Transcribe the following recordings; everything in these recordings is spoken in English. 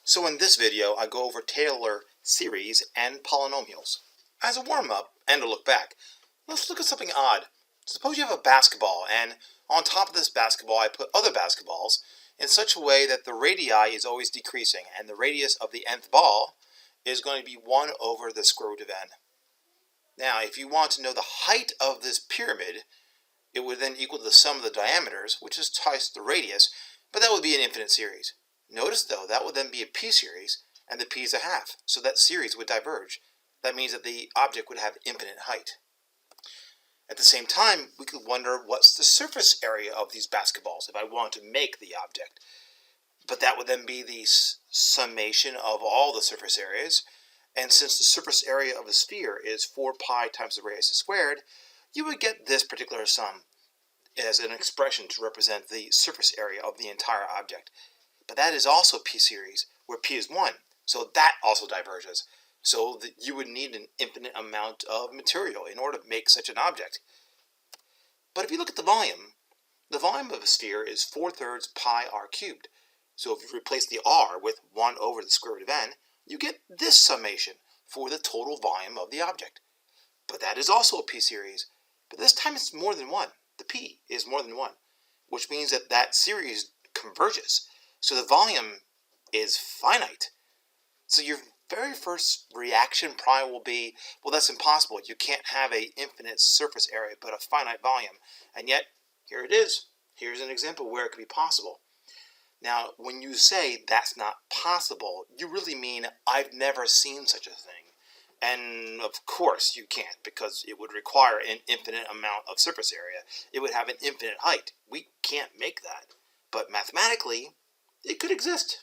So in this video, I go over Taylor series and polynomials. As a warm-up and a look back, let's look at something odd. Suppose you have a basketball, and on top of this basketball I put other basketballs in such a way that the radii is always decreasing, and the radius of the nth ball is going to be 1 over the square root of n. Now, if you want to know the height of this pyramid, it would then equal the sum of the diameters, which is twice the radius, but that would be an infinite series. Notice, though, that would then be a p-series, and the p is a half, so that series would diverge. That means that the object would have infinite height. At the same time, we could wonder what's the surface area of these basketballs if I want to make the object. But that would then be the summation of all the surface areas, and since the surface area of a sphere is 4 pi times the radius squared, you would get this particular sum as an expression to represent the surface area of the entire object. But that is also p-series, where p is 1, so that also diverges. So that you would need an infinite amount of material in order to make such an object. But if you look at the volume of a sphere is 4/3 pi r cubed. So if you replace the r with 1 over the square root of n, you get this summation for the total volume of the object. But that is also a p-series, but this time it's more than 1. The p is more than 1, which means that that series converges. So the volume is finite. So your very first reaction probably will be, well, that's impossible. You can't have an infinite surface area but a finite volume. And yet, here it is. Here's an example where it could be possible. Now, when you say that's not possible, you really mean I've never seen such a thing. And of course you can't, because it would require an infinite amount of surface area. It would have an infinite height. We can't make that. But mathematically, it could exist.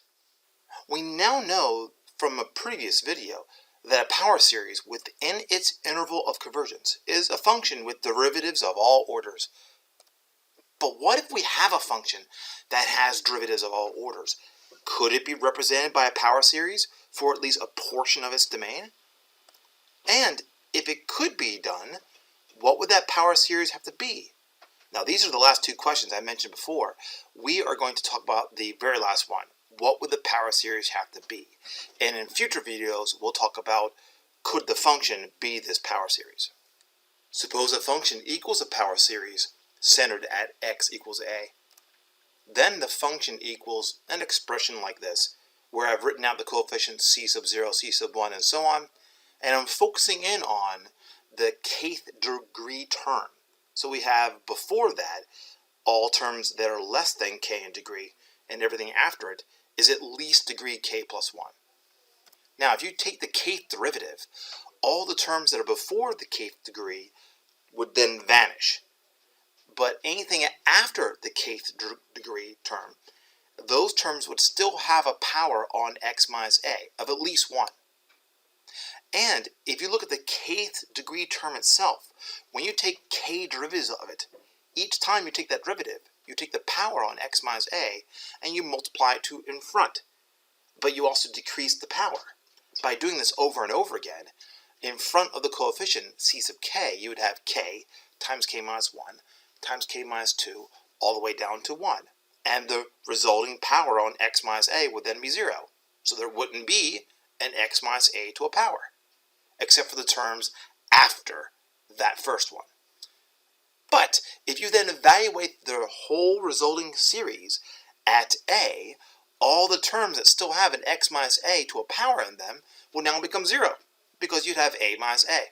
We now know from a previous video that a power series within its interval of convergence is a function with derivatives of all orders. But what if we have a function that has derivatives of all orders? Could it be represented by a power series for at least a portion of its domain? And if it could be done, what would that power series have to be? Now, these are the last two questions I mentioned before. We are going to talk about the very last one. What would the power series have to be? And in future videos, we'll talk about, could the function be this power series? Suppose a function equals a power series centered at x equals a. Then the function equals an expression like this, where I've written out the coefficients c sub 0, c sub 1, and so on, and I'm focusing in on the kth degree term. So we have before that all terms that are less than k in degree, and everything after it is at least degree k plus 1. Now, if you take the kth derivative, all the terms that are before the kth degree would then vanish. But anything after the kth degree term, those terms would still have a power on x minus a of at least 1. And if you look at the kth degree term itself, when you take k derivatives of it, each time you take that derivative, you take the power on x minus a and you multiply it to in front. But you also decrease the power. By doing this over and over again, in front of the coefficient c sub k, you would have k times k minus 1 times k minus 2 all the way down to 1. And the resulting power on x minus a would then be 0. So there wouldn't be an x minus a to a power, except for the terms after that first one. But if you then evaluate the whole resulting series at a, all the terms that still have an x minus a to a power in them will now become 0, because you'd have a minus a.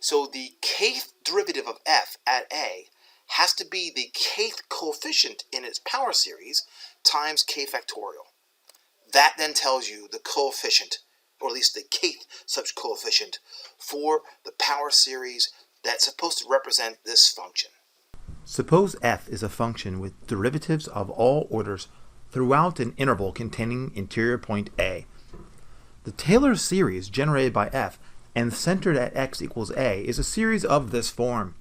So the kth derivative of f at a has to be the kth coefficient in its power series times k factorial. That then tells you the coefficient, or at least the kth such coefficient, for the power series that's supposed to represent this function. Suppose f is a function with derivatives of all orders throughout an interval containing interior point a. The Taylor series generated by f and centered at x equals a is a series of this form.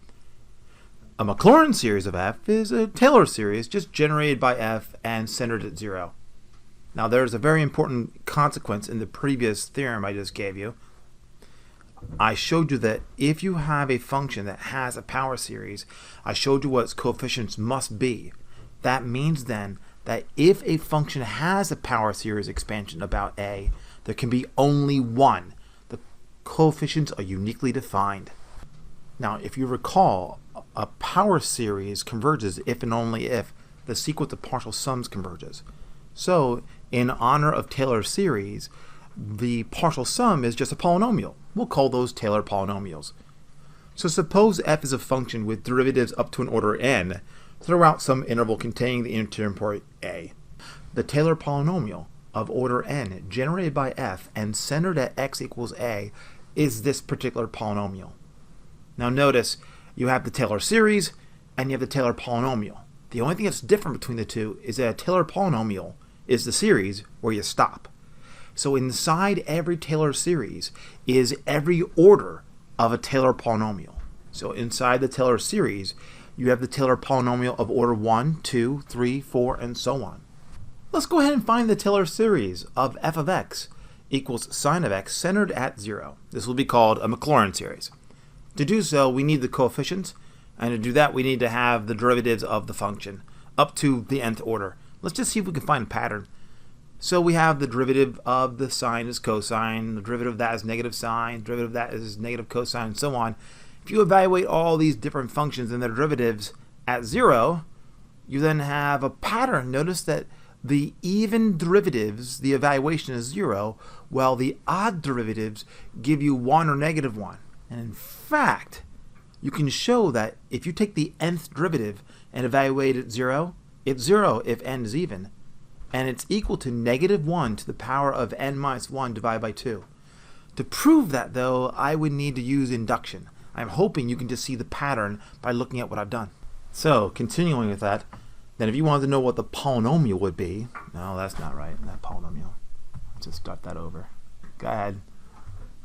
A Maclaurin series of f is a Taylor series just generated by f and centered at 0. Now, there's a very important consequence in the previous theorem I just gave you. I showed you that if you have a function that has a power series, I showed you what its coefficients must be. That means then that if a function has a power series expansion about a, there can be only one. The coefficients are uniquely defined. Now, if you recall, a power series converges if and only if the sequence of partial sums converges. So, in honor of Taylor's series, the partial sum is just a polynomial. We'll call those Taylor polynomials. So suppose f is a function with derivatives up to an order n throughout some interval containing the interior point a. The Taylor polynomial of order n generated by f and centered at x equals a is this particular polynomial. Now notice you have the Taylor series and you have the Taylor polynomial. The only thing that's different between the two is that a Taylor polynomial is the series where you stop. So inside every Taylor series is every order of a Taylor polynomial. So inside the Taylor series, you have the Taylor polynomial of order 1, 2, 3, 4, and so on. Let's go ahead and find the Taylor series of f of x equals sine of x centered at 0. This will be called a Maclaurin series. To do so, we need the coefficients, and to do that, we need to have the derivatives of the function up to the nth order. Let's just see if we can find a pattern. So we have the derivative of the sine is cosine, the derivative of that is negative sine, the derivative of that is negative cosine, and so on. If you evaluate all these different functions and their derivatives at 0, you then have a pattern. Notice that the even derivatives, the evaluation is 0, while the odd derivatives give you 1 or negative 1. And in fact, you can show that if you take the nth derivative and evaluate it at 0, it's 0 if n is even, and it's equal to negative 1 to the power of n minus 1 divided by 2. To prove that, though, I would need to use induction. I'm hoping you can just see the pattern by looking at what I've done. So, continuing with that, then if you wanted to know what the polynomial would be, no, that's not right, that polynomial. Let's just start that over. Go ahead.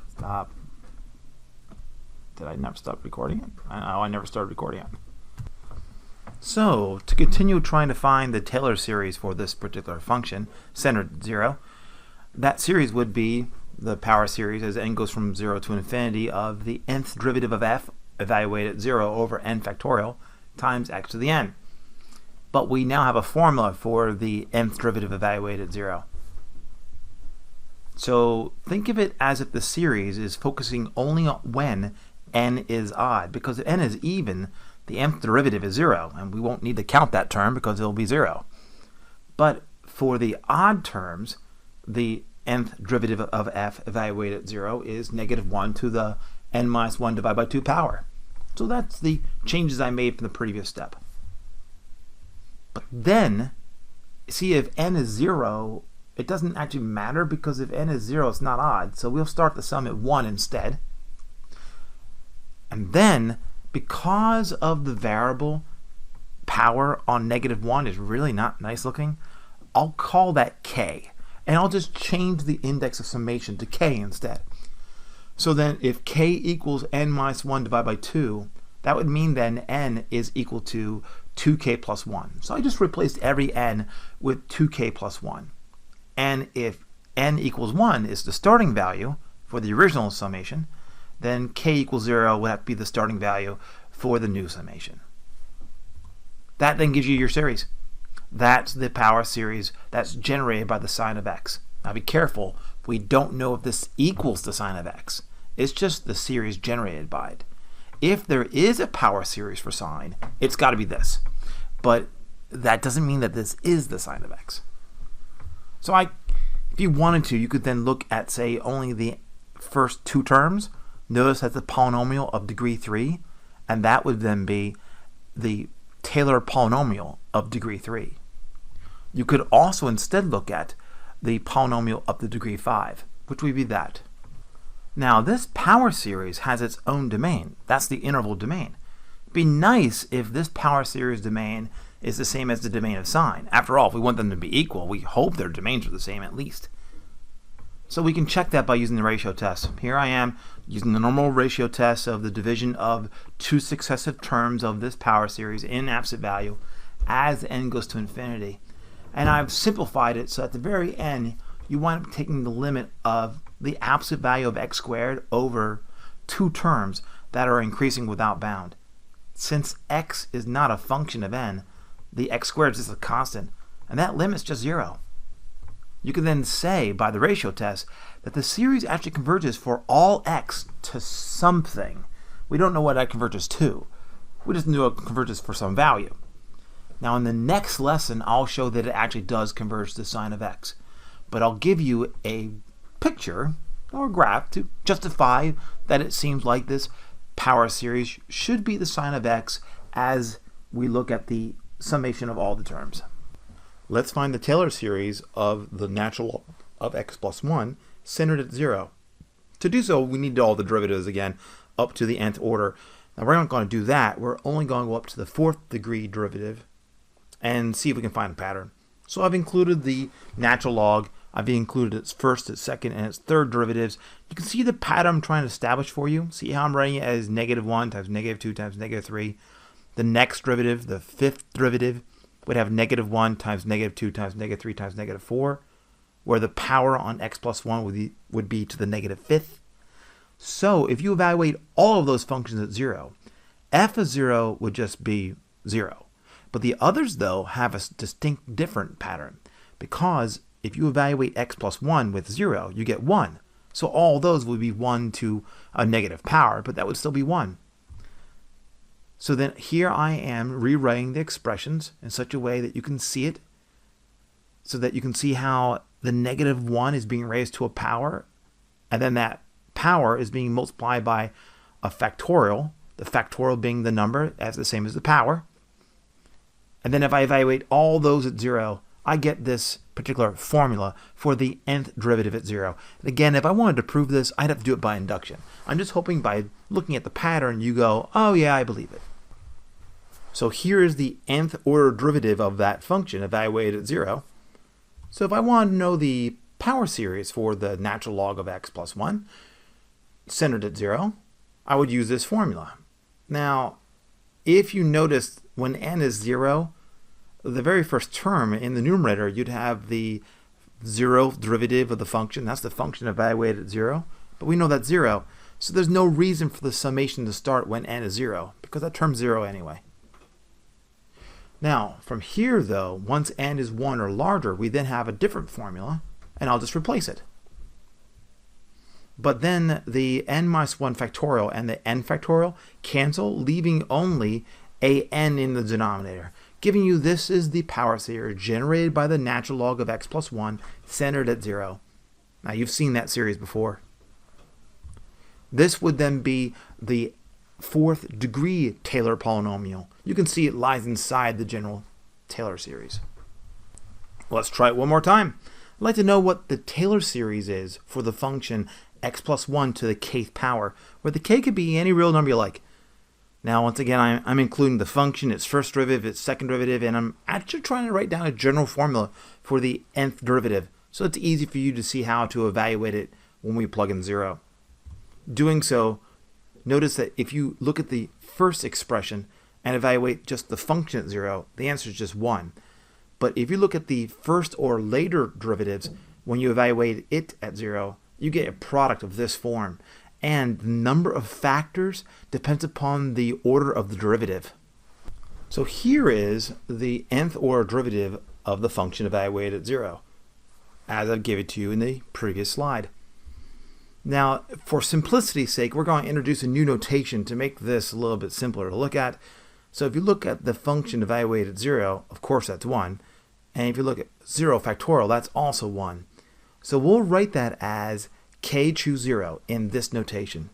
Stop. Did I never stop recording it? I never started recording it. So, to continue trying to find the Taylor series for this particular function, centered at 0, that series would be the power series as n goes from 0 to infinity of the nth derivative of f evaluated at 0 over n factorial times x to the n. But we now have a formula for the nth derivative evaluated at 0. So think of it as if the series is focusing only on when n is odd, because if n is even, the nth derivative is 0, and we won't need to count that term because it'll be 0. But for the odd terms, the nth derivative of f evaluated at 0 is negative 1 to the n minus 1 divided by 2 power. So that's the changes I made from the previous step. But then, see, if n is 0, it doesn't actually matter, because if n is 0, it's not odd. So we'll start the sum at 1 instead. And then, because of the variable power on negative 1 is really not nice looking, I'll call that k. And I'll just change the index of summation to k instead. So then if k equals n minus 1 divided by 2, that would mean then n is equal to 2k plus 1. So I just replaced every n with 2k plus 1. And if n equals 1 is the starting value for the original summation, then k equals 0 would have to be the starting value for the new summation. That then gives you your series. That's the power series that's generated by the sine of x. Now be careful, we don't know if this equals the sine of x. It's just the series generated by it. If there is a power series for sine, it's got to be this. But that doesn't mean that this is the sine of x. So if you wanted to, you could then look at, say, only the first two terms. Notice that's a polynomial of degree 3, and that would then be the Taylor polynomial of degree 3. You could also instead look at the polynomial of the degree 5, which would be that. Now, this power series has its own domain. That's the interval domain. It'd be nice if this power series domain is the same as the domain of sine. After all, if we want them to be equal, we hope their domains are the same at least. So we can check that by using the ratio test. Here I am using the normal ratio test of the division of two successive terms of this power series in absolute value as n goes to infinity. And I've simplified it so at the very end you wind up taking the limit of the absolute value of x squared over two terms that are increasing without bound. Since x is not a function of n, the x squared is just a constant, and that limit's just 0. You can then say, by the ratio test, that the series actually converges for all x to something. We don't know what that converges to. We just know it converges for some value. Now in the next lesson, I'll show that it actually does converge to the sine of x. But I'll give you a picture or graph to justify that it seems like this power series should be the sine of x as we look at the summation of all the terms. Let's find the Taylor series of the natural log of x plus 1 centered at 0. To do so, we need all the derivatives again up to the nth order. Now we're not going to do that. We're only going to go up to the 4th degree derivative and see if we can find a pattern. So I've included the natural log. I've included its first, its second, and its third derivatives. You can see the pattern I'm trying to establish for you. See how I'm writing it as -1 times -2 times -3. The next derivative, the 5th derivative, would have -1 times -2 times -3 times -4, where the power on x plus 1 would be to the -5th. So if you evaluate all of those functions at 0, f of 0 would just be 0. But the others, though, have a distinct different pattern, because if you evaluate x plus 1 with 0, you get 1. So all those would be 1 to a negative power, but that would still be 1. So then here I am rewriting the expressions in such a way that you can see it, so that you can see how the -1 is being raised to a power, and then that power is being multiplied by a factorial, the factorial being the number as the same as the power. And then if I evaluate all those at 0, I get this particular formula for the nth derivative at 0. And again, if I wanted to prove this, I'd have to do it by induction. I'm just hoping by looking at the pattern, you go, oh yeah, I believe it. So here is the nth order derivative of that function evaluated at 0. So if I wanted to know the power series for the natural log of x plus 1, centered at 0, I would use this formula. Now, if you notice when n is 0, the very first term in the numerator, you'd have the 0th derivative of the function. That's the function evaluated at 0. But we know that's 0. So there's no reason for the summation to start when n is 0, because that term's 0 anyway. Now, from here, though, once n is 1 or larger, we then have a different formula, and I'll just replace it. But then the n minus 1 factorial and the n factorial cancel, leaving only a n in the denominator, giving you this is the power series generated by the natural log of x plus 1 centered at 0. Now, you've seen that series before. This would then be the 4th degree Taylor polynomial. You can see it lies inside the general Taylor series. Let's try it one more time. I'd like to know what the Taylor series is for the function x plus 1 to the kth power, where the k could be any real number you like. Now, once again, I'm including the function, its first derivative, its second derivative, and I'm actually trying to write down a general formula for the nth derivative, so it's easy for you to see how to evaluate it when we plug in 0. Doing so, notice that if you look at the first expression and evaluate just the function at 0, the answer is just 1. But if you look at the first or later derivatives, when you evaluate it at 0, you get a product of this form. And the number of factors depends upon the order of the derivative. So here is the nth order derivative of the function evaluated at 0, as I've given it to you in the previous slide. Now, for simplicity's sake, we're going to introduce a new notation to make this a little bit simpler to look at. So if you look at the function evaluated at 0, of course that's 1. And if you look at 0 factorial, that's also 1. So we'll write that as k choose 0 in this notation.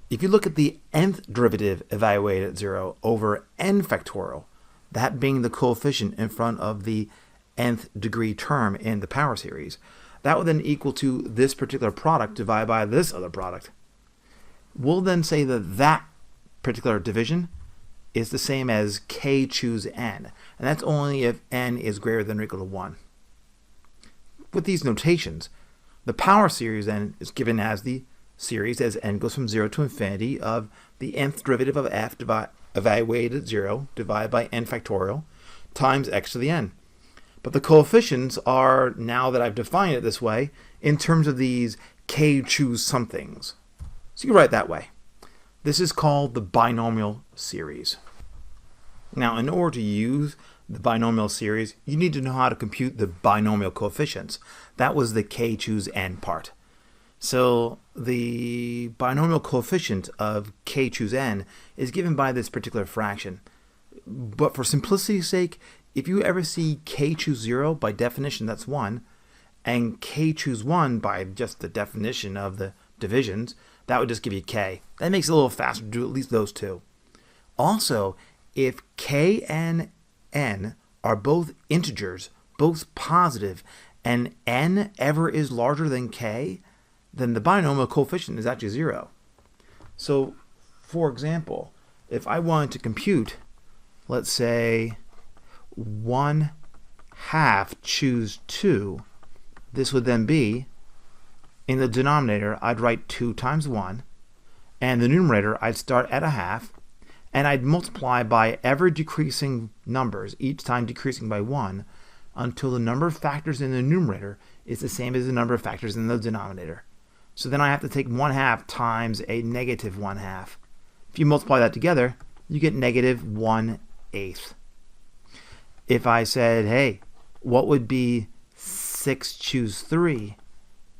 If you look at the nth derivative evaluated at 0 over n factorial, that being the coefficient in front of the nth degree term in the power series, that would then equal to this particular product divided by this other product. We'll then say that that particular division is the same as k choose n, and that's only if n is greater than or equal to 1. With these notations, the power series then is given as the series as n goes from 0 to infinity of the nth derivative of f evaluated at 0 divided by n factorial times x to the n. But the coefficients are, now that I've defined it this way, in terms of these k choose somethings. So you can write it that way. This is called the binomial series. Now, in order to use the binomial series, you need to know how to compute the binomial coefficients. That was the k choose n part. So the binomial coefficient of k choose n is given by this particular fraction. But for simplicity's sake, if you ever see k choose 0, by definition that's 1, and k choose 1 by just the definition of the divisions, that would just give you k. That makes it a little faster to do at least those two. Also, if k and n are both integers, both positive, and n ever is larger than k, then the binomial coefficient is actually 0. So, for example, if I wanted to compute, let's say, 1/2 choose 2, this would then be, in the denominator, I'd write 2 times 1, and the numerator, I'd start at 1/2, and I'd multiply by ever decreasing numbers, each time decreasing by 1, until the number of factors in the numerator is the same as the number of factors in the denominator. So then I have to take 1/2 times a negative 1/2. If you multiply that together, you get negative 1/8. If I said, hey, what would be 6 choose 3?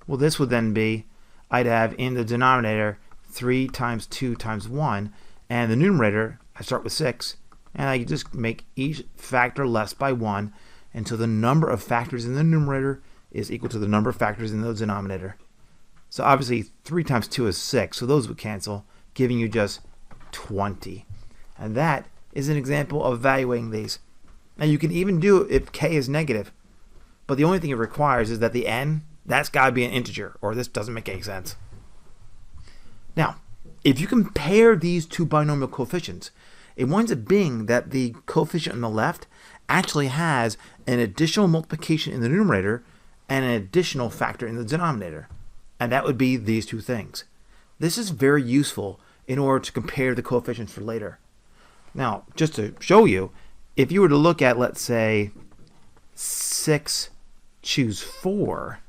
Well, this would then be, I'd have in the denominator 3 times 2 times 1, and the numerator, I start with 6, and I just make each factor less by 1 until the number of factors in the numerator is equal to the number of factors in the denominator. So obviously 3 times 2 is 6, so those would cancel, giving you just 20. And that is an example of evaluating these. Now you can even do it if k is negative, but the only thing it requires is that the n, that's got to be an integer, or this doesn't make any sense. Now, if you compare these two binomial coefficients, it winds up being that the coefficient on the left actually has an additional multiplication in the numerator and an additional factor in the denominator. And that would be these two things. This is very useful in order to compare the coefficients for later. Now, just to show you, if you were to look at, let's say, 6 choose 4,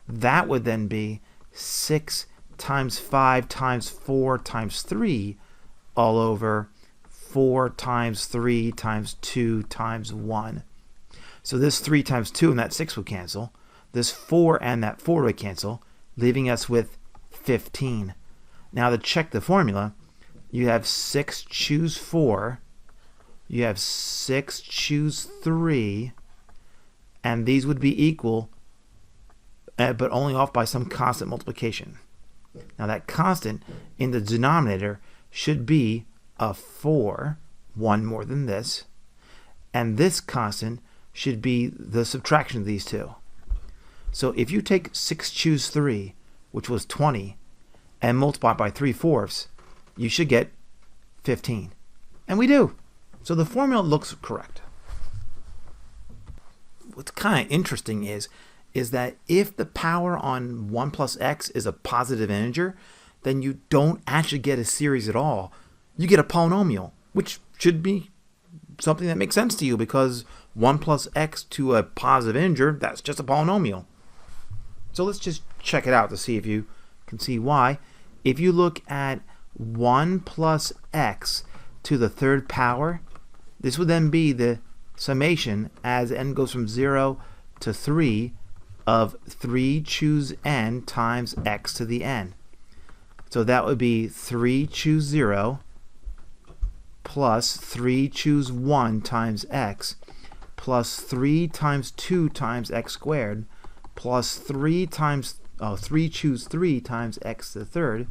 that would then be 6 times 5 times 4 times 3 all over 4 times 3 times 2 times 1. So this 3 times 2 and that 6 would cancel. This 4 and that 4 would cancel, leaving us with 15. Now to check the formula, you have 6 choose 4, you have 6 choose 3, and these would be equal, but only off by some constant multiplication. Now that constant in the denominator should be a 4, one more than this, and this constant should be the subtraction of these two. So if you take 6 choose 3, which was 20, and multiply by 3/4, you should get 15. And we do. So the formula looks correct. What's kind of interesting is that if the power on 1 plus x is a positive integer, then you don't actually get a series at all. You get a polynomial, which should be something that makes sense to you because 1 plus x to a positive integer, that's just a polynomial. So let's just check it out to see if you can see why. If you look at 1 plus x to the third power, this would then be the summation as n goes from 0 to 3 of 3 choose n times x to the n. So that would be 3 choose 0 plus 3 choose 1 times x plus 3 times 2 times x squared plus 3 choose 3 times x to the third.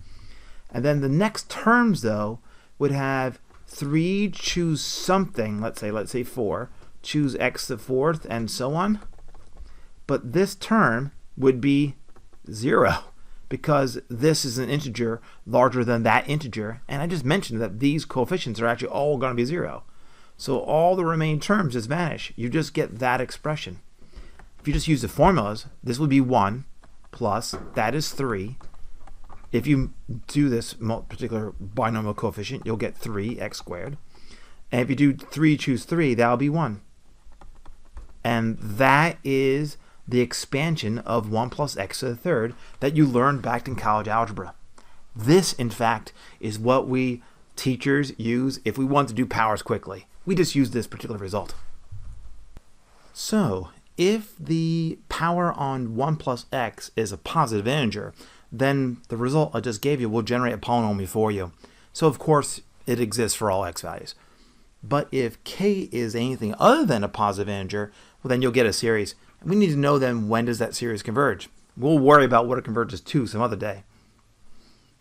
And then the next terms, though, would have 3 choose something, let's say 4, choose x to the fourth, and so on. But this term would be 0 because this is an integer larger than that integer. And I just mentioned that these coefficients are actually all going to be 0. So all the remaining terms just vanish. You just get that expression. If you just use the formulas, this would be 1 plus, that is 3. If you do this particular binomial coefficient, you'll get 3x squared. And if you do 3 choose 3, that'll be 1. And that is the expansion of 1 plus x to the third that you learned back in college algebra. This, in fact, is what we teachers use if we want to do powers quickly. We just use this particular result. So, if the power on 1 plus x is a positive integer, then the result I just gave you will generate a polynomial for you. So, of course, it exists for all x values. But if k is anything other than a positive integer, well, then you'll get a series. We need to know then, when does that series converge? We'll worry about what it converges to some other day.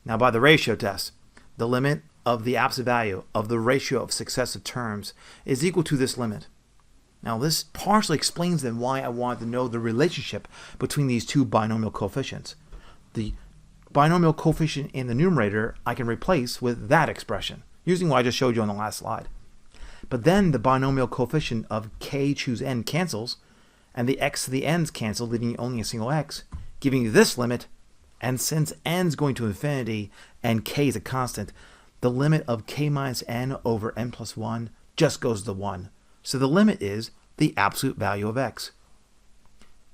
Now, by the ratio test, the limit of the absolute value of the ratio of successive terms is equal to this limit. Now, this partially explains then why I wanted to know the relationship between these two binomial coefficients. The binomial coefficient in the numerator I can replace with that expression, using what I just showed you on the last slide. But then the binomial coefficient of k choose n cancels, and the x to the n's cancel, leaving only a single x, giving you this limit. And since n is going to infinity and k is a constant, the limit of k minus n over n plus 1 just goes to 1. So the limit is the absolute value of x.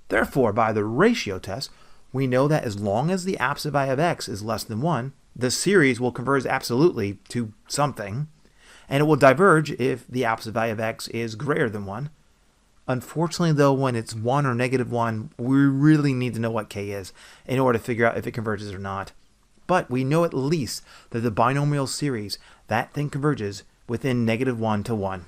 Therefore, by the ratio test, we know that as long as the absolute value of x is less than 1, the series will converge absolutely to something, and it will diverge if the absolute value of x is greater than 1. Unfortunately, though, when it's 1 or negative 1, we really need to know what k is in order to figure out if it converges or not. But we know at least that the binomial series, that thing converges within negative 1 to 1.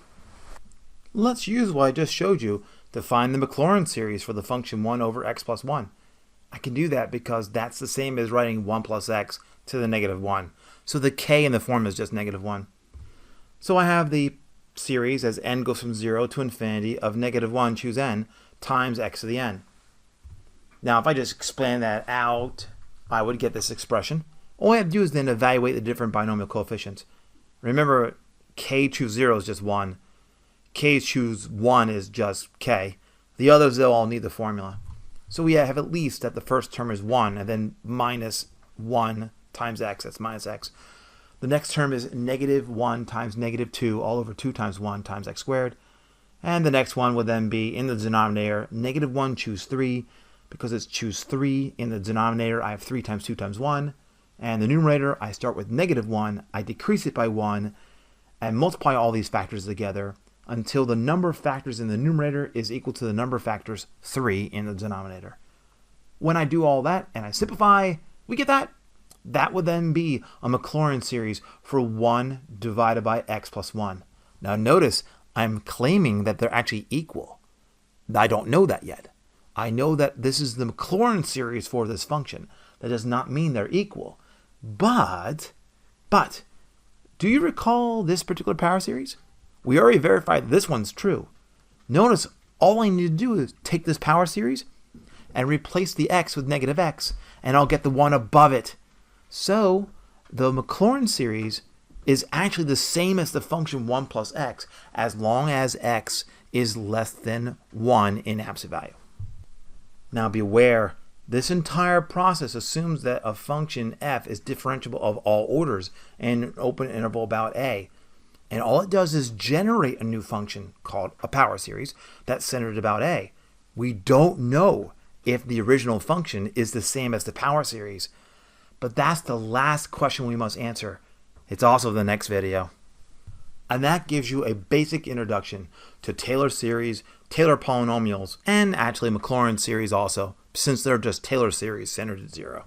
Let's use what I just showed you to find the Maclaurin series for the function 1 over x plus 1. I can do that because that's the same as writing 1 plus x to the negative 1. So the k in the form is just negative 1. So I have the series as n goes from 0 to infinity of negative 1 choose n times x to the n. Now, if I just expand that out, I would get this expression. All I have to do is then evaluate the different binomial coefficients. Remember, k choose 0 is just 1. K choose 1 is just k. The others, they'll all need the formula. So we have at least that the first term is 1, and then minus 1 times x, that's minus x. The next term is negative 1 times negative 2, all over 2 times 1 times x squared. And the next one would then be in the denominator, negative 1 choose 3. Because it's choose 3 in the denominator, I have 3 times 2 times 1. And the numerator, I start with negative 1, I decrease it by 1, and multiply all these factors together until the number of factors in the numerator is equal to the number of factors 3 in the denominator. When I do all that and I simplify, we get that. That would then be a Maclaurin series for 1 divided by x plus 1. Now notice, I'm claiming that they're actually equal. I don't know that yet. I know that this is the Maclaurin series for this function. That does not mean they're equal. But, do you recall this particular power series? We already verified that this one's true. Notice, all I need to do is take this power series and replace the x with negative x, and I'll get the one above it. So, the Maclaurin series is actually the same as the function 1 plus x, as long as x is less than 1 in absolute value. Now beware, this entire process assumes that a function f is differentiable of all orders in an open interval about a. And all it does is generate a new function called a power series that's centered about a. We don't know if the original function is the same as the power series. But that's the last question we must answer. It's also the next video. And that gives you a basic introduction to Taylor series, Taylor polynomials, and actually Maclaurin series also, since they're just Taylor series centered at 0.